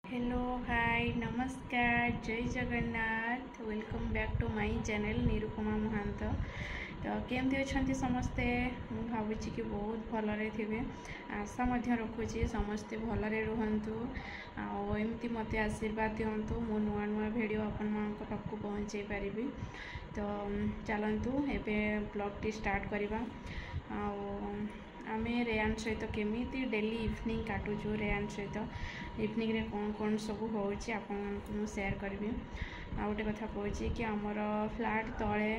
Hello hi नमस्कार जय Jagannath welcome back to my channel Nirupama Mahant. तो केमती अच्छा समस्ते भावुँ कि बहुत भलरे थे आशा रखुची समस्ते भलरे रुहतु आमती मत आशीर्वाद दिंतु मो नुआ नुआ भिड आपण पाखक पहुँचे पारि। तो चलतु एवं ब्लॉग टी स्टार्ट करवा। आम रेयान सहित केमी डेली इवनिंग काटुचु रेयान सहित इवनिंग रे कौन कौन सब हो सेयार करी। आ गोटे कथा कहूँ कि आमर फ्लैट तले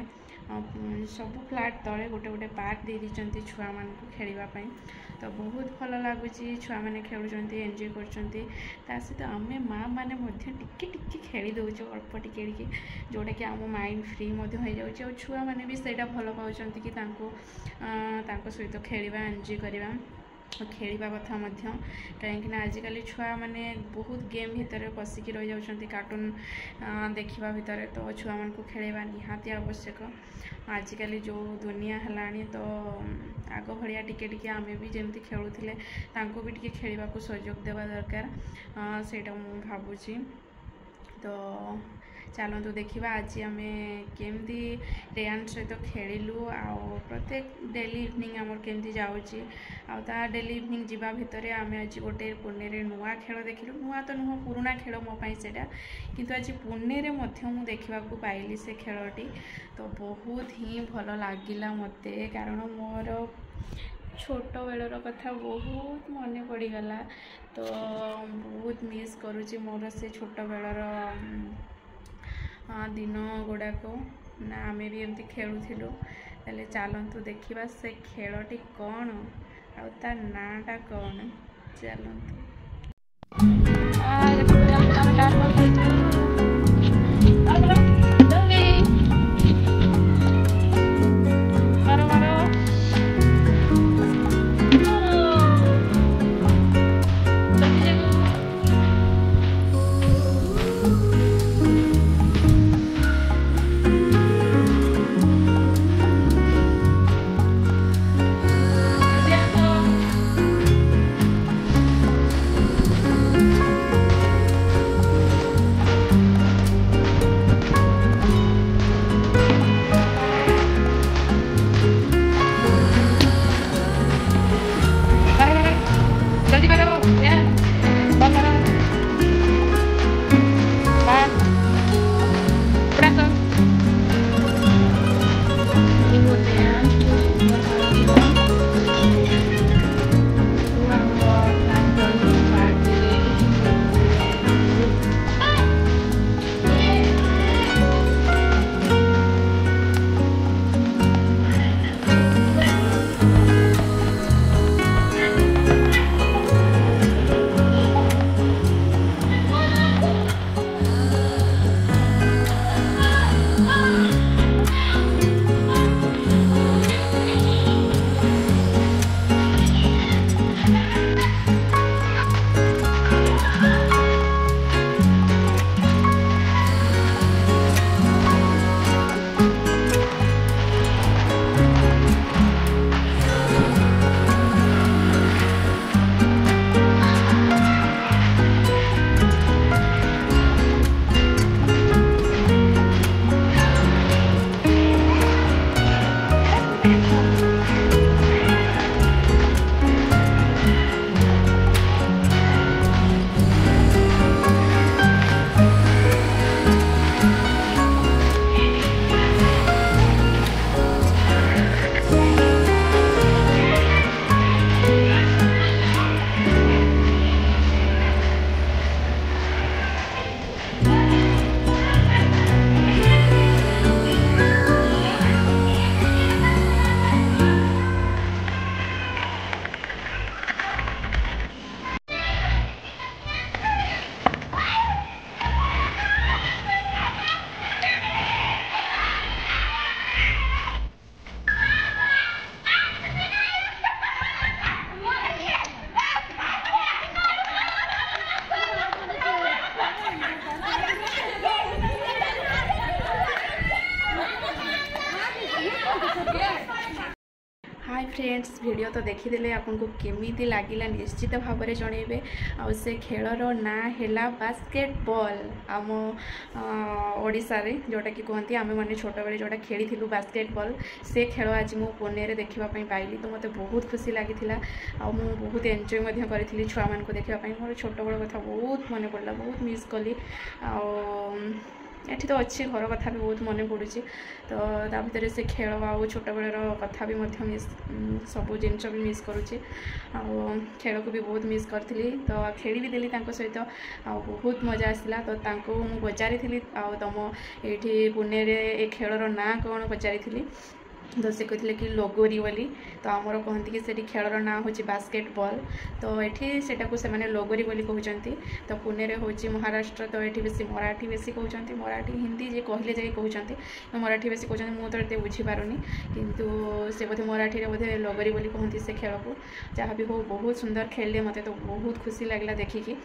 सब फ्लैट तले गोटे गोटे पार्क दे दी छुआ मान खेलवाई। तो बहुत भल लगुच छुआ मैंने खेलुंट एंजॉय कर सहित आम माँ मैंने टिके टिके खेली दौचु अल्प टिके टिके जोटा कि आम माइंड फ्री हो जाए। छुआ मैंने भी सहीटा भल पाँच कि सहित खेलवा एंजॉय करवा खेलवा कथा कहीं आजिकल छुआ मैंने बहुत गेम भितर पशिकी रही जाती कार्टून देखा भितर। तो छुआ मान खेलवा निहाती आवश्यक आजिकल जो दुनिया है। तो आग भाया टिके टिके आम भी जमी खेलुले भी टिके खेलने को सुजोग देवा दरकार सेटा मु भावुची। तो चलतु देखा आज आम केमती रेयान सहित खेलु आ प्रत्येक डेली इवनिंग आमर केमती जाऊँगी आ डेली इवनिंग जावा भितर आम आज गोटे पुणे नुआ खेल देखिलु। नुआ तो नुह पुराणा खेल मो सेटा किंतु आज पुणे मु देखा पाइली से खेलटी। तो बहुत ही भल लगिला मते कारण मोर छोट बेलर कथा बहुत मन पड़गला। तो बहुत मिस करुँची मोर से छोट बेलर दिन गुड़ाक ना आम भी एमती खेलुलु। चलतु देखा से खेलटी कौन आ नाटा कौन चलतु। फ्रेंड्स वीडियो तो देखीदे आपको केमी लगिला निश्चित भाव में जनइबे आ से खेलर ना है बास्केटबॉल आम ओडिशा रे जोटा कि कहती आम मैंने छोट बेले जोटा खेली बास्केटबॉल से खेल आज मु पुणे रे देखापी पाइली तो मत बहुत खुशी लगी आ बहुत एंजॉय करी छुआ मान देखापी मोर छोट बड़ कथा बहुत मन पड़ा बहुत मिस कली एठी तो अच्छी घर कथा भी बहुत मन पड़ू तो ता भर से खेल आ छोट बेलर कथा भी मिस सब जिनस भी मिस करुँची खेल को भी बहुत मिस करी तो खेली भी देली सहित बहुत मजा आसला तो मुझे पचारि तुम ये पुणे रे खेलर ना कौन पचारि तो से कहते कि लोगोरी बोली तो आमर कहती कि सेठी खेलर ना हूँ बास्केटबॉल तो ये से मैंने लोगोरी बोली कहते तो पुणे रे हूँ महाराष्ट्र तो ये बेसी मराठी बेसी कहते मराठी हिंदी जे कहले जाए कहते मराठी बेसी कहते मुझे तो ये बुझीपारूनी किंतु से बोधे मराठी रे बोधे लोगोरी बोली कहते से खेल को जहाँ भी हो बहुत सुंदर खेलले मत तो बहुत खुशी लगला देखिकी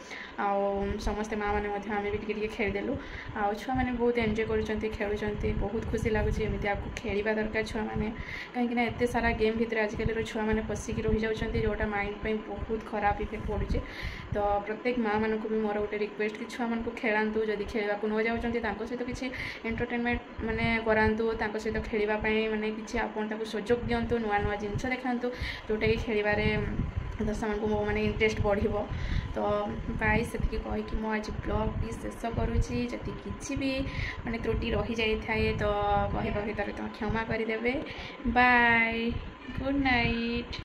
समस्ते माँ मैंने आम भी टे खेलीदेलु छुआ मैंने बहुत एंजॉय कर खेलुंट बहुत खुशी लगुच एमती आपको खेलवा दरकार छुआ मैंने कहीं एत सारा गेम भितर आजिकल छुआ मैंने पशिकी रही जाती जोटा माइंड पे बहुत खराब इफेक्ट पड़ुचे तो प्रत्येक माँ मान को भी मोर गोटे रिक्वेस्ट कि छुआ मान खेलतु जदि खेलवा न जाऊँच सहित किसी एंटरटेनमेंट माने करातु सहित खेलवाई माने किसी आपन सुजोग दिंतु नुआ नुआ जिनस देखातु जोटा कि खेलबारे दर्शक मान माने इंटरेस्ट बढ़ तो भाई से कहीकि मो आज ब्लॉग भी शेष करुँची जदि किसी भी माने त्रुटि रही जाए तो कह भितर तो क्षमा करदे बाय गुड नाइट।